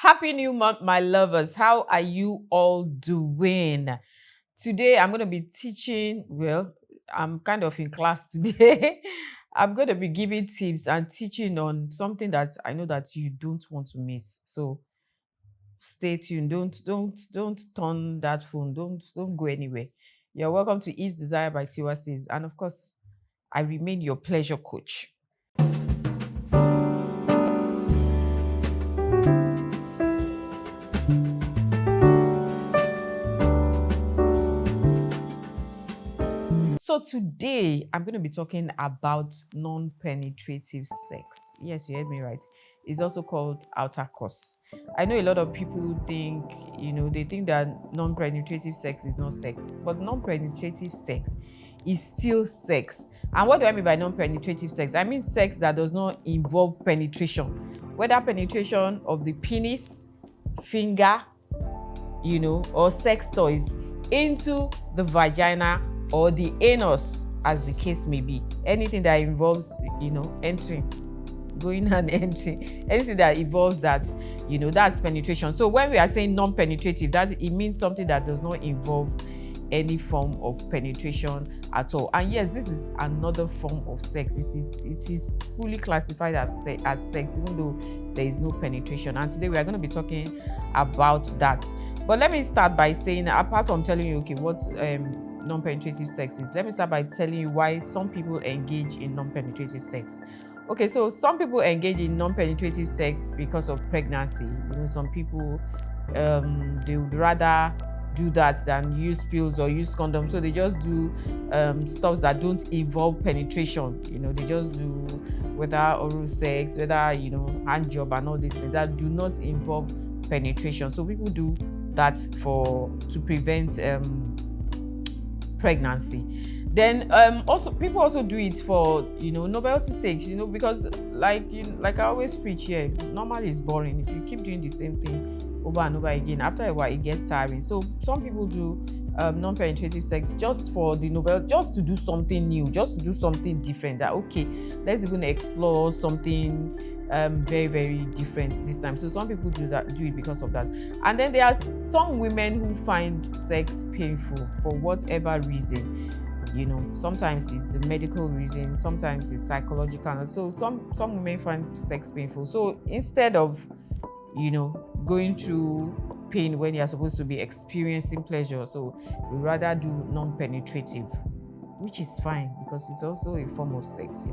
Happy new month, my lovers. How are you all doing? Today, I'm going to be teaching. Well, I'm kind of in class today. I'm going to be giving tips and teaching on something that I know that you don't want to miss. So stay tuned. Don't turn that phone. Don't go anywhere. You're welcome to Eve's Desire by Tiwa Says. And of course, I remain your pleasure coach. So today I'm going to be talking about non-penetrative sex. Yes, you heard me right. It's also called outer course. I know a lot of people think, they think that non-penetrative sex is not sex, but non-penetrative sex is still sex. And what do I mean by non-penetrative sex? I mean sex that does not involve penetration, whether penetration of the penis, finger, or sex toys into the vagina or the anus, as the case may be. Anything that involves, entering, going and entering, anything that involves that, that's penetration. So when we are saying non-penetrative, that it means something that does not involve any form of penetration at all. And yes, this is another form of sex. It is fully classified as sex, even though there is no penetration. And today we are going to be talking about that. But let me start by saying, apart from telling you, okay, what non-penetrative sex is, let me start by telling you why some people engage in non-penetrative sex. Okay, so some people engage in non-penetrative sex because of pregnancy. Some people, they would rather do that than use pills or use condoms. So they just do stuff that don't involve penetration. They just do whether oral sex, whether, hand job and all these things that do not involve penetration. So people do that to prevent pregnancy. Then also people also do it for novelty sake, because like I always preach here, normally it's boring. If you keep doing the same thing over and over again, after a while it gets tiring. So some people do non-penetrative sex just for the novel, just to do something new, just to do something different. That okay, let's even explore something very, very different this time. So some people do it because of that. And then there are some women who find sex painful for whatever reason. Sometimes it's a medical reason, sometimes it's psychological. So some women find sex painful. So instead of going through pain when you're supposed to be experiencing pleasure, so we rather do non-penetrative, which is fine because it's also a form of sex.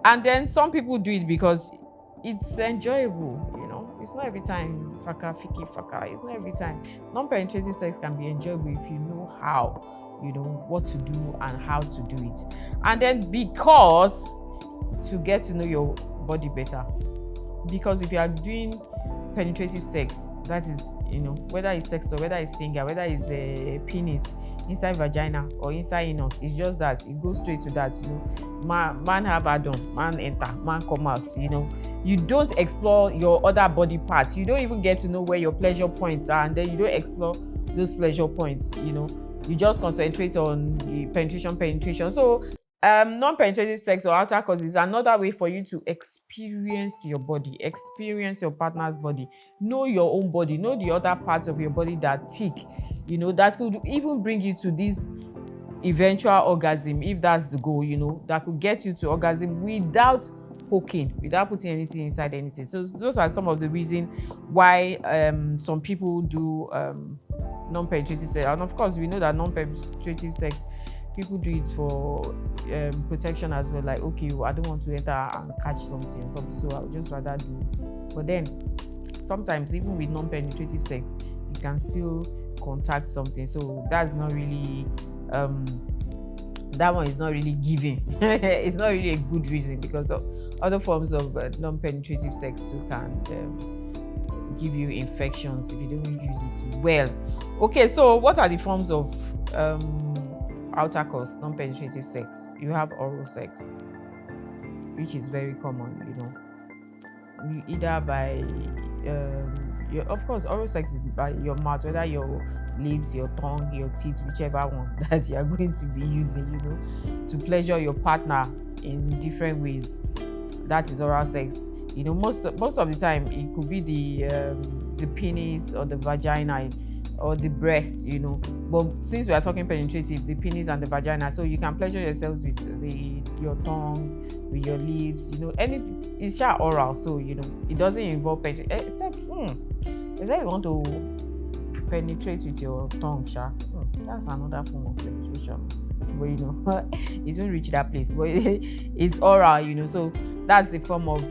And then some people do it because it's enjoyable. It's not every time faka fiki faka. It's not every time. Non-penetrative sex can be enjoyable if you know how, what to do and how to do it. And then because to get to know your body better, because if you are doing penetrative sex, that is, whether it's sex or whether it's finger, whether it's a penis inside vagina or inside anus, it's just that it goes straight to that. Man have add-on, man enter, man come out. You don't explore your other body parts. You don't even get to know where your pleasure points are, and then you don't explore those pleasure points. You just concentrate on the penetration. So non-penetrative sex or outer course is another way for you to experience your body, experience your partner's body, know your own body, know the other parts of your body that tick, that could even bring you to this eventual orgasm, if that's the goal, that could get you to orgasm without poking, without putting anything inside anything. So those are some of the reasons why some people do non-penetrative sex. And of course, we know that non-penetrative sex, people do it for protection as well. Like, okay, I don't want to enter and catch something or something, so I'll just rather do. But then sometimes even with non-penetrative sex, you can still contact something. So that's not really that one is not really giving. It's not really a good reason, because of other forms of non-penetrative sex too can give you infections if you don't use it well. Okay, so what are the forms of outer course non-penetrative sex? You have oral sex, which is very common. You either by of course, oral sex is by your mouth, whether your lips, your tongue, your teeth, whichever one that you are going to be using, to pleasure your partner in different ways. That is oral sex. Most of the time it could be the penis or the vagina or the breast, but since we are talking penetrative, the penis and the vagina, so you can pleasure yourselves with your tongue, with your lips, anything. It's sha oral, so it doesn't involve penetration, except you want to penetrate with your tongue, sha. That's another form of penetration, but it won't reach that place, but it's oral, so that's the form of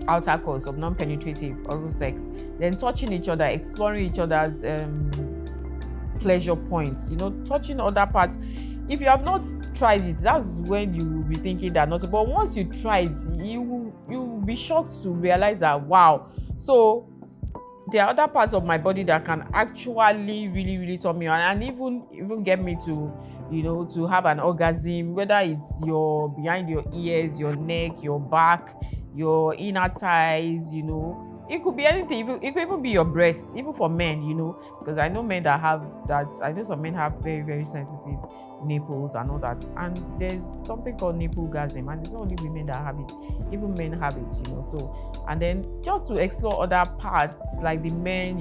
outer course of non-penetrative oral sex. Then touching each other, exploring each other's pleasure points, touching other parts. If you have not tried it, that's when you will be thinking that not, but once you try it, you will be shocked to realize that, wow, so there are other parts of my body that can actually really really turn me on, and even get me to to have an orgasm, whether it's your behind your ears, your neck, your back, your inner thighs. It could be anything. It could even be your breast, even for men, because I know men that have that. I know some men have very very sensitive nipples and all that, and there's something called nipple orgasm, and it's not only women that have it, even men have it. So, and then just to explore other parts like the men,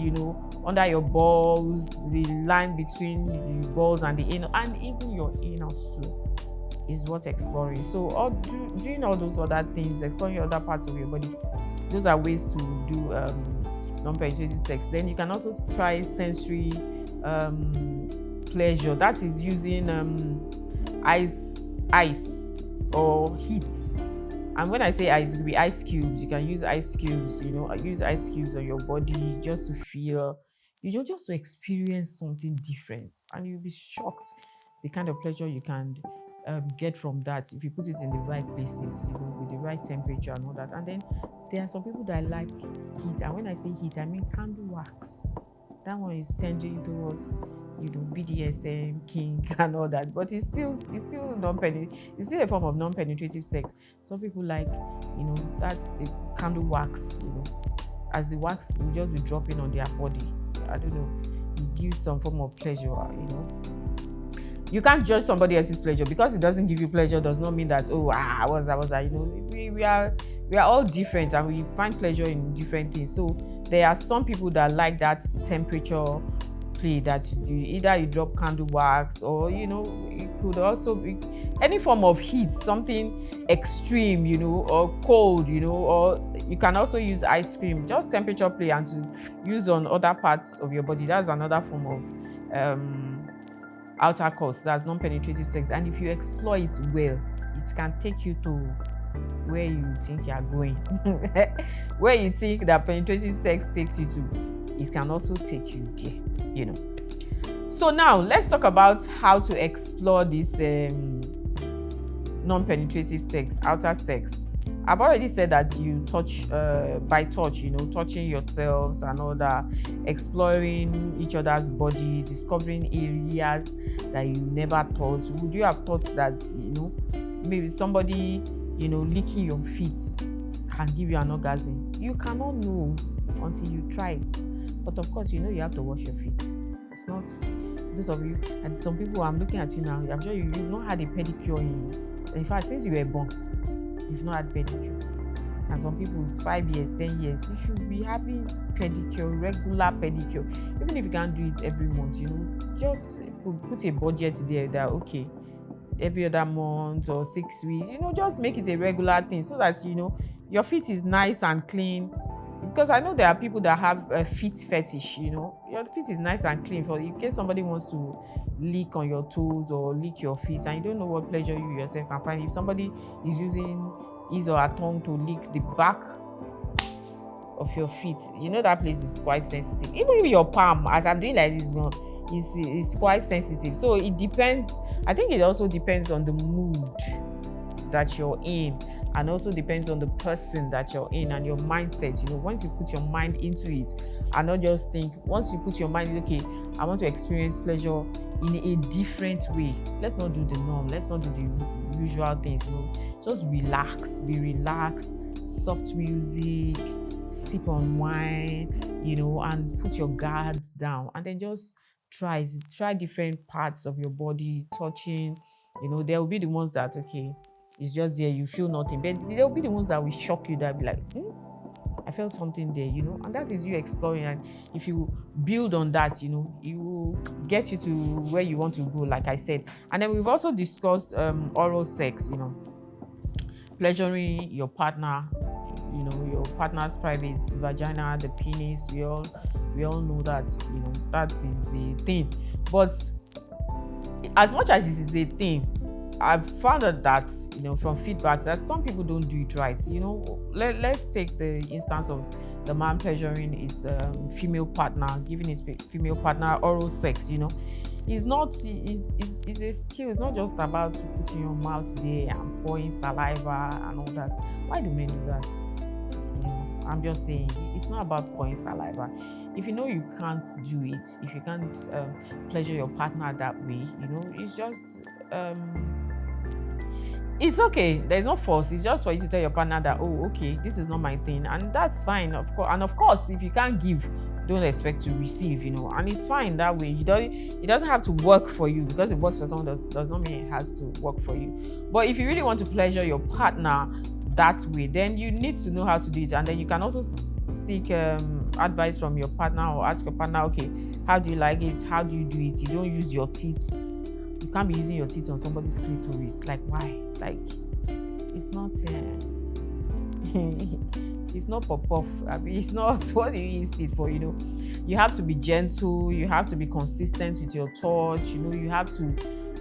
under your balls, the line between the balls and the anal, and even your anus too, is what exploring. So doing all those other things, exploring other parts of your body, those are ways to do non-penetrative sex. Then you can also try sensory pleasure. That is using ice or heat. And when I say ice, it will be ice cubes. You can use ice cubes, use ice cubes on your body just to feel, just to experience something different. And you'll be shocked the kind of pleasure you can get from that if you put it in the right places, with the right temperature and all that. And then there are some people that like heat. And when I say heat, I mean candle wax. That one is tending towards BDSM, kink, and all that, but it's still it's still a form of non-penetrative sex. Some people like, that's a candle wax, as the wax will just be dropping on their body. I don't know, it gives some form of pleasure. You can't judge somebody else's pleasure. Because it doesn't give you pleasure does not mean that, was that. We are all different, and we find pleasure in different things. So there are some people that like that temperature play, that you drop candle wax, or it could also be any form of heat, something extreme, or cold, or you can also use ice cream, just temperature play, and to use on other parts of your body. That's another form of outer course. That's non-penetrative sex. And if you explore it well, it can take you to where you think you are going. Where you think that penetrative sex takes you to, it can also take you there. So now let's talk about how to explore this non-penetrative sex, outer sex. I've already said that you touch by touch, touching yourselves and all that, exploring each other's body, discovering areas that you never thought. Would you have thought that, maybe somebody, licking your feet can give you an orgasm? You cannot know until you try it. But of course, you have to wash your feet. It's not, those of you, and some people, I'm looking at you now, I'm sure you've not had a pedicure in fact, since you were born, you've not had pedicure. And some people, it's 5 years, 10 years, you should be having pedicure, regular pedicure. Even if you can't do it every month, just put a budget there that, okay, every other month or 6 weeks, just make it a regular thing, so that, your feet is nice and clean. Because I know there are people that have a feet fetish, your feet is nice and clean, for in case somebody wants to lick on your toes or lick your feet, and you don't know what pleasure you yourself can find. If somebody is using his or her tongue to lick the back of your feet, that place is quite sensitive. Even if your palm, as I'm doing like this one, is quite sensitive. So it depends. I think it also depends on the mood that you're in, and also depends on the person that you're in and your mindset. Once you put your mind into it, and not just think, once you put your mind, okay, I want to experience pleasure in a different way. Let's not do the norm. Let's not do the usual things. Just relax, be relaxed, soft music, sip on wine, and put your guards down, and then just try different parts of your body, touching. There will be the ones that, okay, It's just there, you feel nothing. But they'll be the ones that will shock you, that be like, I felt something there, and that is you exploring. And if you build on that, it will get you to where you want to go, like I said. And then we've also discussed oral sex, pleasuring your partner, your partner's private vagina, the penis. We all know that, that is a thing. But as much as it is a thing, I've found out that, from feedbacks, that some people don't do it right. Let's take the instance of the man pleasuring his female partner, giving his female partner oral sex. It's a skill. It's not just about putting your mouth there and pouring saliva and all that. Why do men do that? I'm just saying, it's not about pouring saliva. If you know you can't do it, if you can't pleasure your partner that way, it's just it's okay. There's no force. It's just for you to tell your partner that, oh, okay, this is not my thing, and that's fine, of course. And of course, if you can't give, don't expect to receive, and it's fine that way. It doesn't have to work for you. Because it works for someone does not mean it has to work for you. But if you really want to pleasure your partner that way, then you need to know how to do it. And then you can also seek advice from your partner, or ask your partner, okay, how do you like it? How do you do it? You don't use your teeth. You can't be using your teeth on somebody's clitoris. Like, why? Like, it's not it's not pop-off. I mean, it's not what you use teeth for. You have to be gentle. You have to be consistent with your touch. You have to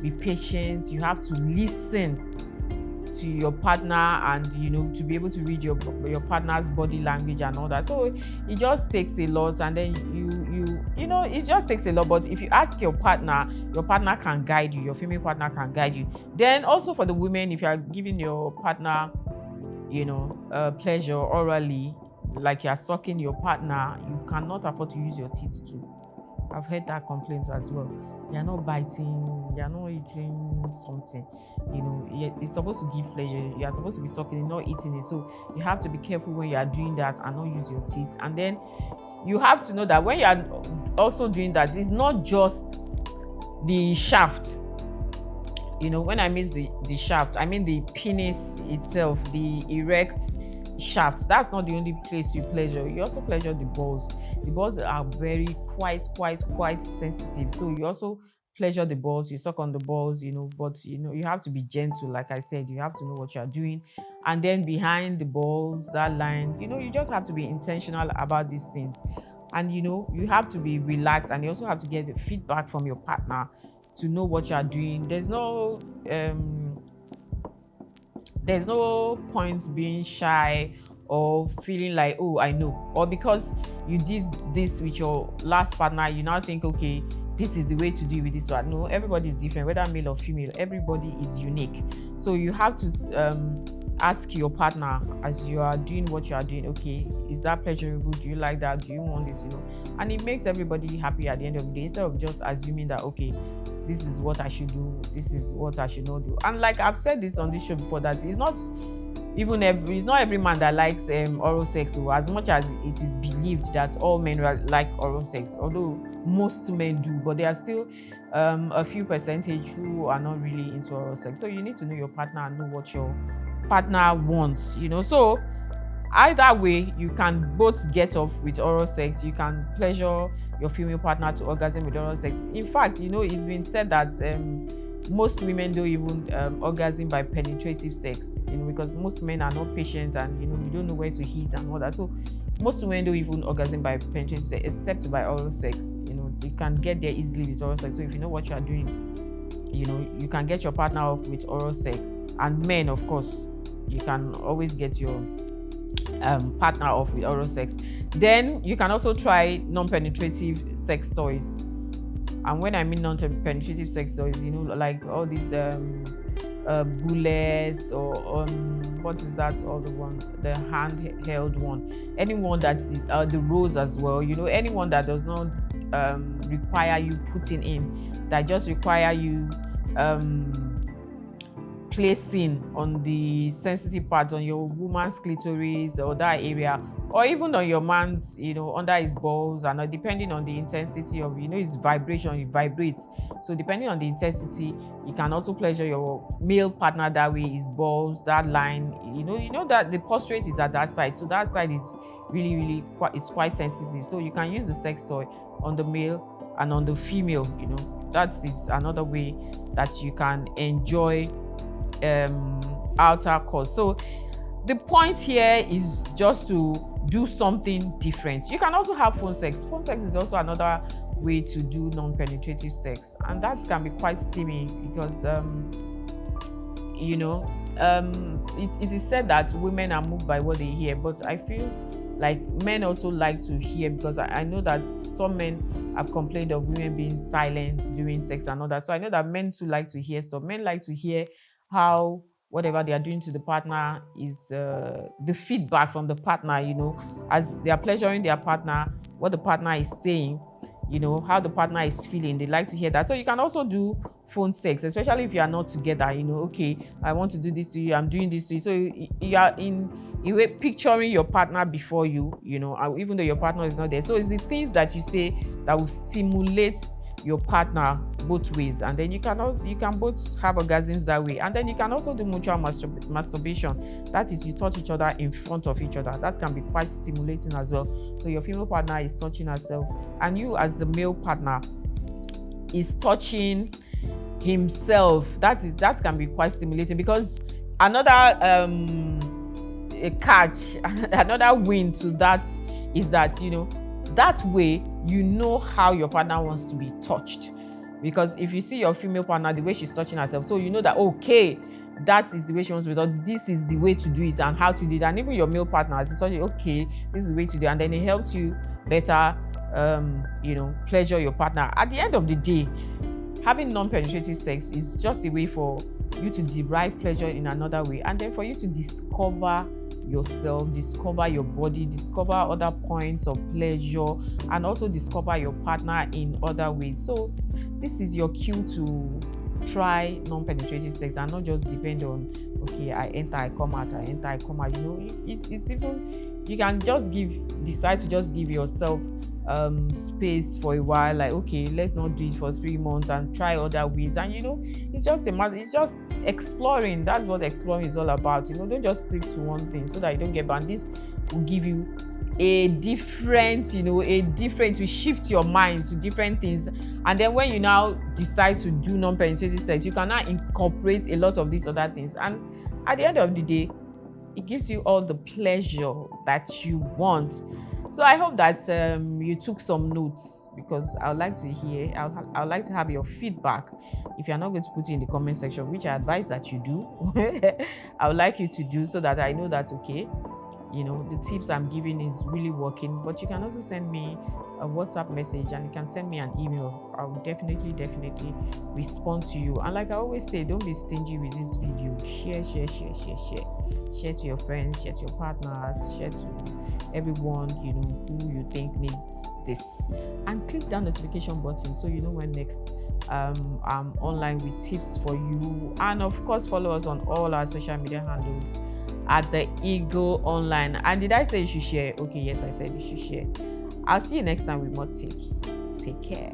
be patient. You have to listen to your partner, and to be able to read your partner's body language and all that. So it just takes a lot. And then it just takes a lot. But if you ask your partner can guide you. Your female partner can guide you. Then also for the women, if you are giving your partner pleasure orally, like you are sucking your partner, you cannot afford to use your teeth too. I've heard that complaints as well. You're not biting, you're not eating something. It's supposed to give pleasure. You're supposed to be sucking it, not eating it. So you have to be careful when you are doing that and not use your teeth. And then you have to know that when you are also doing that, it's not just the shaft. When I mean the shaft, I mean the penis itself, the erect shaft. That's not the only place you pleasure. You also pleasure the balls. The balls are very quite sensitive. So you also pleasure the balls. You suck on the balls, but you have to be gentle. Like I said, you have to know what you are doing. And then behind the balls, that line, you just have to be intentional about these things. And you have to be relaxed, and you also have to get the feedback from your partner to know what you are doing. There's no point being shy or feeling like, oh, I know, or because you did this with your last partner, you now think, okay, this is the way to do it with this one. No, everybody is different, whether male or female. Everybody is unique. So you have to ask your partner as you are doing what you are doing, okay, is that pleasurable? Do you like that? Do you want this? And it makes everybody happy at the end of the day, instead of just assuming that, okay, this is what I should do, this is what I should not do. And like I've said this on this show before, that it's not every man that likes oral sex, or as much as it is believed that all men like oral sex, although most men do, but there are still a few percentage who are not really into oral sex. So you need to know your partner and know what your partner wants. So either way, you can both get off with oral sex. You can pleasure your female partner to orgasm with oral sex. In fact, it's been said that most women don't even orgasm by penetrative sex, because most men are not patient, and you don't know where to hit and all that. So most women don't even orgasm by penetrative sex, except by oral sex. You can get there easily with oral sex. So if you know what you are doing, you can get your partner off with oral sex. And men, of course, you can always get your partner off with oral sex. Then you can also try non-penetrative sex toys. And when I mean non-penetrative sex toys, like all these bullets, or what is that other one, the handheld one, anyone that is the rose as well, anyone that does not require you putting in, that just require you placing on the sensitive part, on your woman's clitoris or that area, or even on your man's, under his balls, and depending on the intensity of, his vibration, it vibrates. So depending on the intensity, you can also pleasure your male partner that way, his balls, that line. You know that the prostate is at that side, so that side is really, really quite sensitive. So you can use the sex toy on the male and on the female. That is another way that you can enjoy outer course. So the point here is just to do something different. You can also have phone sex. Phone sex is also another way to do non-penetrative sex, and that can be quite steamy because it is said that women are moved by what they hear, but I feel like men also like to hear, because I know that some men have complained of women being silent during sex and all that. So I know that men too like to hear stuff. Men like to hear how whatever they are doing to the partner is the feedback from the partner, as they are pleasuring their partner, what the partner is saying, how the partner is feeling. They like to hear that. So you can also do phone sex, especially if you are not together. Okay, I want to do this to you, I'm doing this to you. So you are in a way picturing your partner before you, even though your partner is not there. So it's the things that you say that will stimulate your partner both ways, and then you can both have orgasms that way. And then you can also do mutual masturbation. That is, you touch each other in front of each other. That can be quite stimulating as well. So your female partner is touching herself, and you as the male partner is touching himself. That can be quite stimulating, because another catch, another win to that is that that way how your partner wants to be touched. Because if you see your female partner, the way she's touching herself, so that, okay, that is the way she wants to be touched, this is the way to do it and how to do it. And even your male partner is touching, okay, this is the way to do it, and then it helps you better pleasure your partner. At the end of the day, having non-penetrative sex is just a way for you to derive pleasure in another way, and then for you to discover yourself, discover your body, discover other points of pleasure, and also discover your partner in other ways. So this is your cue to try non-penetrative sex, and not just depend on, okay, I enter, I come out, I enter, I come out. It's even, you can just decide to just give yourself space for a while, like, okay, let's not do it for 3 months and try other ways. And it's just it's just exploring. That's what exploring is all about. Don't just stick to one thing so that you don't get banned. This will give you a different to shift your mind to different things. And then when you now decide to do non-penetrative sex, you can now incorporate a lot of these other things, and at the end of the day, it gives you all the pleasure that you want. So I hope that you took some notes, because I would like to hear, I would like to have your feedback. If you're not going to put it in the comment section, which I advise that you do, I would like you to do, so that I know that, okay, the tips I'm giving is really working. But you can also send me a WhatsApp message, and you can send me an email. I will definitely respond to you. And like I always say, don't be stingy with this video. Share to your friends, share to your partners, share to everyone who you think needs this, and click that notification button so you know when next I'm online with tips for you. And of course, follow us on all our social media handles at The Eagle Online. And did I say you should share? Okay, yes, I said you should share. I'll see you next time with more tips. Take care.